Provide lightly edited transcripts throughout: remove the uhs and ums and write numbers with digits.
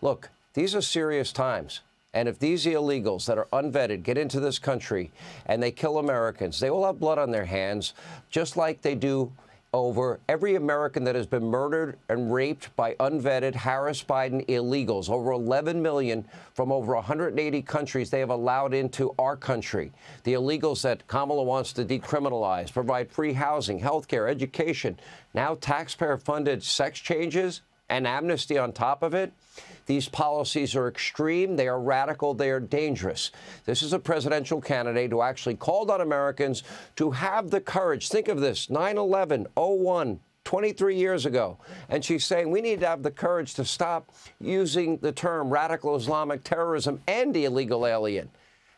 Look, these are serious times. And if these illegals that are unvetted get into this country and they kill Americans, they will have blood on their hands, just like they do over every American that has been murdered and raped by unvetted Harris Biden illegals. Over 11 million from over 180 countries they have allowed into our country. The illegals that Kamala wants to decriminalize, provide free housing, health care, education, now taxpayer-funded sex changes and amnesty on top of it. These policies are extreme, they are radical, they are dangerous. This is a presidential candidate who actually called on Americans to have the courage. Think of this, 9/11/01, 23 years ago. And she's saying we need to have the courage to stop using the term radical Islamic terrorism and the illegal alien.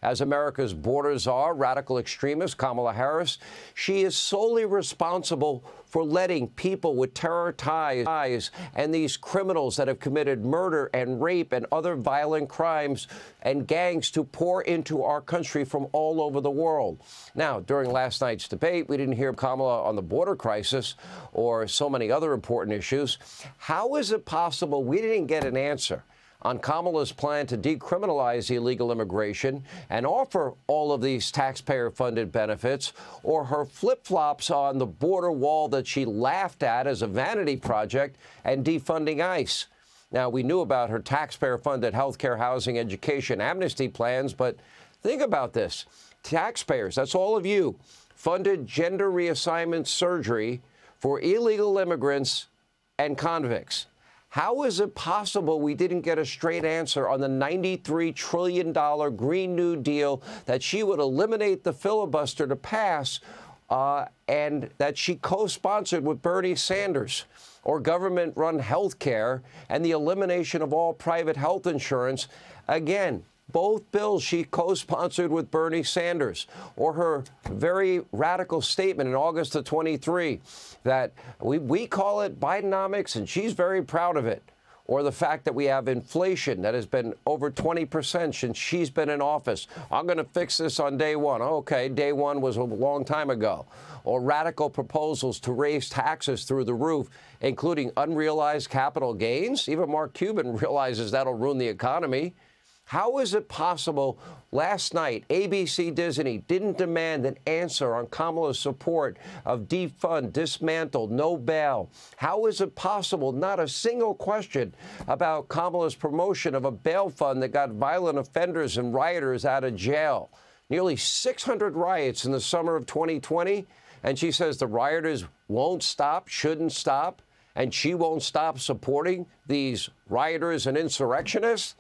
As America's borders are, radical extremist Kamala Harris, she is solely responsible for letting people with terror ties and these criminals that have committed murder and rape and other violent crimes and gangs to pour into our country from all over the world. Now, during last night's debate, we didn't hear Kamala on the border crisis or so many other important issues. How is it possible we didn't get an answer on Kamala's plan to decriminalize illegal immigration and offer all of these taxpayer-funded benefits, or her flip-flops on the border wall that she laughed at as a vanity project and defunding ICE? Now, we knew about her taxpayer-funded health care, housing, education, amnesty plans, but think about this. Taxpayers, that's all of you, funded gender reassignment surgery for illegal immigrants and convicts. How is it possible we didn't get a straight answer on the $93 trillion Green New Deal that she would eliminate the filibuster to pass and that she co-sponsored with Bernie Sanders, or government-run health care and the elimination of all private health insurance? Again, both bills she co-sponsored with Bernie Sanders, or her very radical statement in August of 23 that we call it Bidenomics and she's very proud of it, or the fact that we have inflation that has been over 20% since she's been in office. I'm going to fix this on day one. Okay, day one was a long time ago. Or radical proposals to raise taxes through the roof, including unrealized capital gains. Even Mark Cuban realizes that'll ruin the economy. How is it possible last night ABC Disney didn't demand an answer on Kamala's support of defund, dismantle, no bail? How is it possible not a single question about Kamala's promotion of a bail fund that got violent offenders and rioters out of jail? Nearly 600 riots in the summer of 2020, and she says the rioters won't stop, shouldn't stop, and she won't stop supporting these rioters and insurrectionists?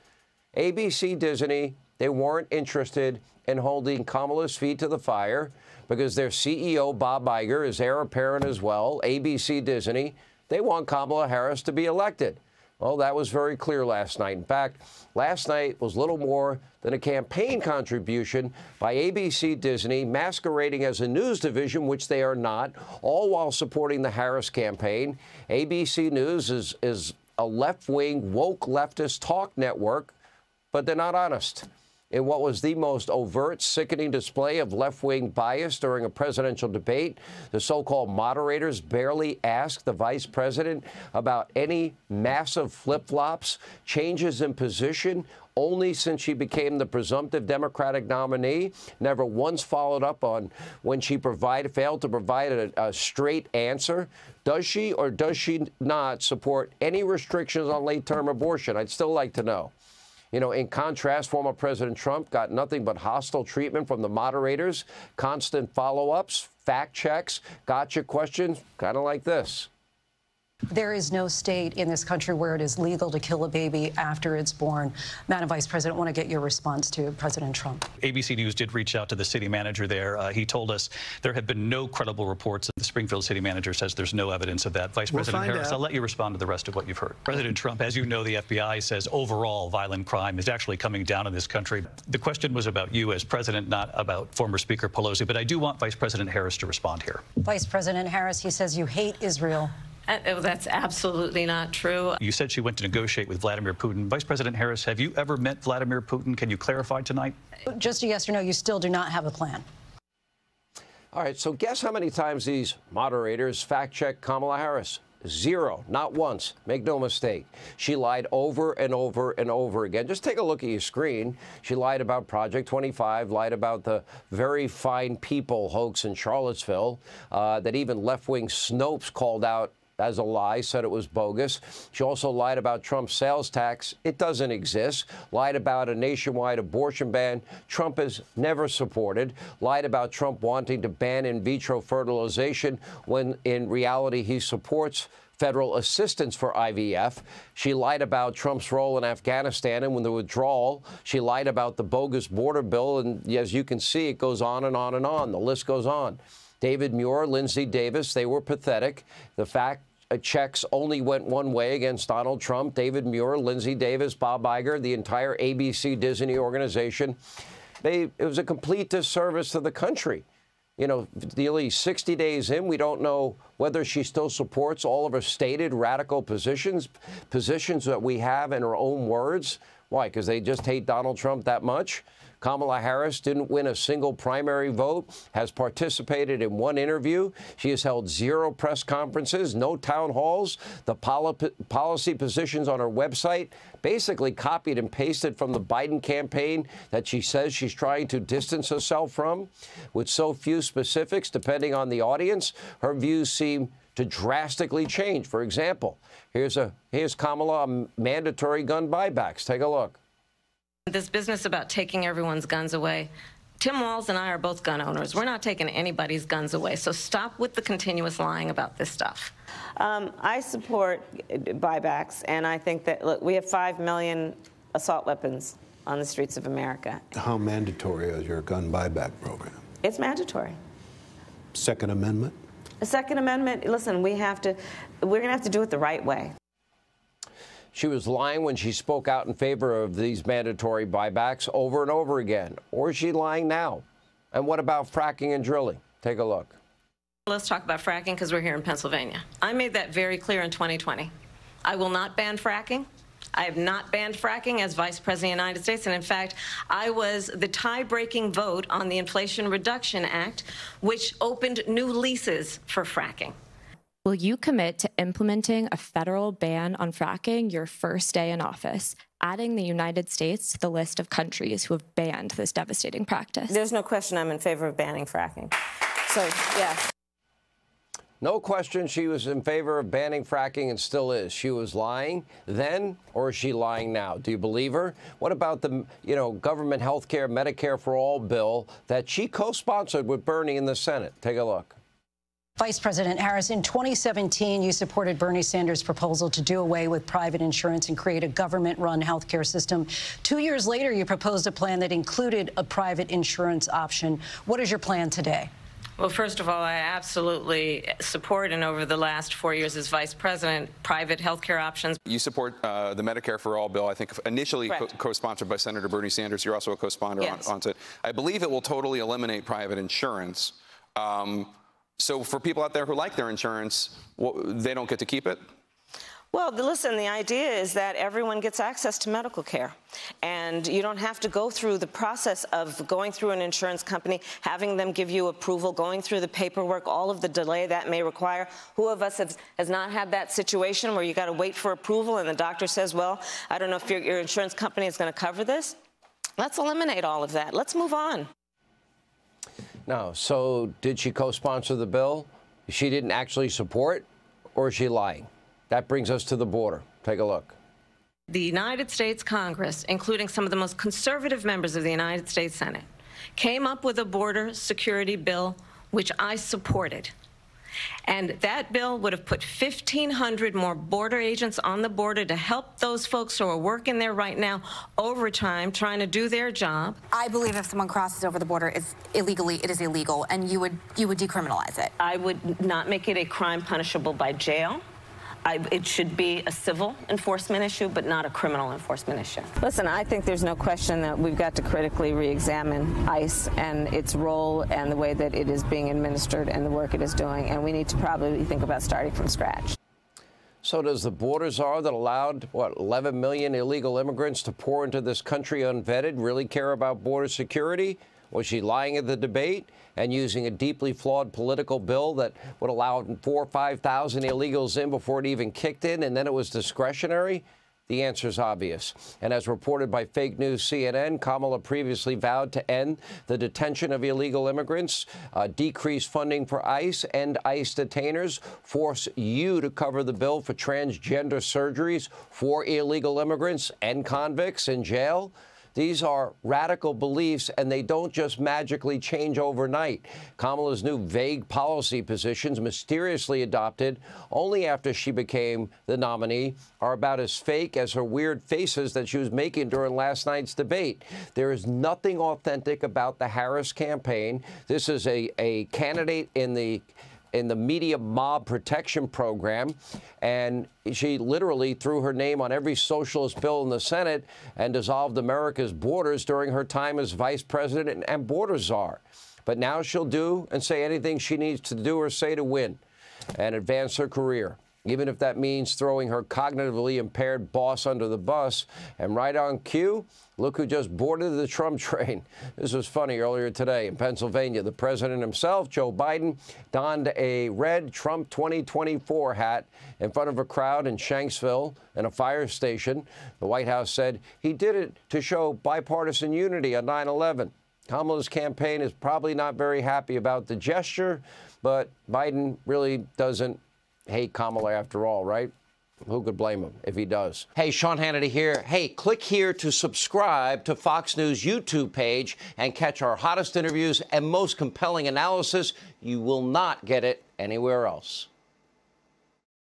ABC Disney, they weren't interested in holding Kamala's feet to the fire because their CEO, Bob Iger, is heir apparent as well. ABC Disney, they want Kamala Harris to be elected. Well, that was very clear last night. In fact, last night was little more than a campaign contribution by ABC Disney, masquerading as a news division, which they are not, all while supporting the Harris campaign. ABC News is a left-wing, woke leftist talk network, but they're not honest. In what was the most overt, sickening display of left-wing bias during a presidential debate, the so-called moderators barely asked the vice president about any massive flip-flops, changes in position, only since she became the presumptive Democratic nominee, never once followed up on when she failed to provide a straight answer. Does she or does she not support any restrictions on late-term abortion? I'd still like to know. You know, in contrast, former President Trump got nothing but hostile treatment from the moderators, constant follow-ups, fact checks, gotcha questions, kind of like this. There is no state in this country where it is legal to kill a baby after it's born. Madam Vice President, I want to get your response to President Trump. ABC News did reach out to the city manager there. He told us there have been no credible reports. The Springfield city manager says there's no evidence of that. Vice President Harris, I'll let you respond to the rest of what you've heard. President Trump, as you know, the FBI says overall violent crime is actually coming down in this country. The question was about you as president, not about former Speaker Pelosi, but I do want Vice President Harris to respond here. Vice President Harris, he says you hate Israel. That's absolutely not true. You said she went to negotiate with Vladimir Putin. Vice President Harris, have you ever met Vladimir Putin? Can you clarify tonight? Just a yes or no, you still do not have a plan. All right, so guess how many times these moderators fact-check Kamala Harris? Zero. Not once. Make no mistake. She lied over and over and over again. Just take a look at your screen. She lied about Project 25, lied about the very fine people hoax in Charlottesville that even left-wing Snopes called out as a lie, said it was bogus. She also lied about Trump's sales tax. It doesn't exist. Lied about a nationwide abortion ban Trump has never supported. Lied about Trump wanting to ban in vitro fertilization when in reality he supports federal assistance for IVF. She lied about Trump's role in Afghanistan and when the withdrawal. She lied about the bogus border bill. And as you can see, it goes on and on and on. The list goes on. David Muir, Lindsey Davis, they were pathetic. The fact checks only went one way against Donald Trump. David Muir, Lindsey Davis, Bob Iger, the entire ABC Disney organization. It was a complete disservice to the country. You know, nearly 60 days in, we don't know whether she still supports all of her stated radical positions that we have in her own words. Why? Because they just hate Donald Trump that much? Kamala Harris didn't win a single primary vote, has participated in one interview. She has held 0 press conferences, no town halls. The policy positions on her website basically copied and pasted from the Biden campaign that she says she's trying to distance herself from. With so few specifics, depending on the audience, her views seem to drastically change. For example, here's Kamala on mandatory gun buybacks. Take a look. This business about taking everyone's guns away, Tim Walz and I are both gun owners. We're not taking anybody's guns away, so stop with the continuous lying about this stuff. I support buybacks, and I think that, look, we have 5 million assault weapons on the streets of America. How mandatory is your gun buyback program? It's mandatory. Second Amendment? The Second Amendment, listen, we're going to have to do it the right way. She was lying when she spoke out in favor of these mandatory buybacks over and over again. Or is she lying now? And what about fracking and drilling? Take a look. Let's talk about fracking because we're here in Pennsylvania. I made that very clear in 2020. I will not ban fracking. I have not banned fracking as Vice President of the United States. And in fact, I was the tie-breaking vote on the Inflation Reduction Act, which opened new leases for fracking. Will you commit to implementing a federal ban on fracking your first day in office, adding the United States to the list of countries who have banned this devastating practice? There's no question I'm in favor of banning fracking. So, yeah. No question she was in favor of banning fracking and still is. She was lying then, or is she lying now? Do you believe her? What about the, government health care, Medicare for All bill that she co-sponsored with Bernie in the Senate? Take a look. Vice President Harris, in 2017, you supported Bernie Sanders' proposal to do away with private insurance and create a government-run health care system. 2 years later, you proposed a plan that included a private insurance option. What is your plan today? Well, first of all, I absolutely support, and over the last 4 years as vice president, private health care options. You support the Medicare for All bill, I think initially co-sponsored by Senator Bernie Sanders. You're also a co-sponsor on it. I believe it will totally eliminate private insurance. So for people out there who like their insurance, they don't get to keep it? Well, listen, the idea is that everyone gets access to medical care. And you don't have to go through the process of going through an insurance company, having them give you approval, going through the paperwork, all of the delay that may require. Who of us has not had that situation where you got to wait for approval and the doctor says, well, I don't know if your insurance company is going to cover this? Let's eliminate all of that. Let's move on. No. So did she co-sponsor the bill? She didn't actually support, or is she lying? That brings us to the border. Take a look. The United States Congress, including some of the most conservative members of the United States Senate, came up with a border security bill, which I supported. And that bill would have put 1,500 more border agents on the border to help those folks who are working there right now overtime, trying to do their job. I believe if someone crosses over the border illegally, it is illegal, and you would decriminalize it. I would not make it a crime punishable by jail. It should be a civil enforcement issue, but not a criminal enforcement issue. Listen, I think there's no question that we've got to critically re-examine ICE and its role and the way that it is being administered and the work it is doing, and we need to probably think about starting from scratch. So does the border czar that allowed, 11 million illegal immigrants to pour into this country unvetted really care about border security? Was she lying at the debate and using a deeply flawed political bill that would allow 4,000 or 5,000 illegals in before it even kicked in, and then it was discretionary? The answer is obvious. And as reported by fake news CNN, Kamala previously vowed to end the detention of illegal immigrants, decrease funding for ICE, end ICE detainers, force you to cover the bill for transgender surgeries for illegal immigrants and convicts in jail. These are radical beliefs, and they don't just magically change overnight. Kamala's new vague policy positions, mysteriously adopted only after she became the nominee, are about as fake as her weird faces that she was making during last night's debate. There is nothing authentic about the Harris campaign. This is a candidate in the media mob protection program, and she literally threw her name on every socialist bill in the Senate and dissolved America's borders during her time as vice president and border czar. But now she'll do and say anything she needs to do or say to win and advance her career, even if that means throwing her cognitively impaired boss under the bus. And right on cue, look who just boarded the Trump train. This was funny earlier today in Pennsylvania. The president himself, Joe Biden, donned a red Trump 2024 hat in front of a crowd in Shanksville and a fire station. The White House said he did it to show bipartisan unity on 9/11. Kamala's campaign is probably not very happy about the gesture, but Biden really doesn't hate Kamala after all, right? Who could blame him if he does? Hey, Sean Hannity here. Hey, click here to subscribe to Fox News YouTube page and catch our hottest interviews and most compelling analysis. You will not get it anywhere else.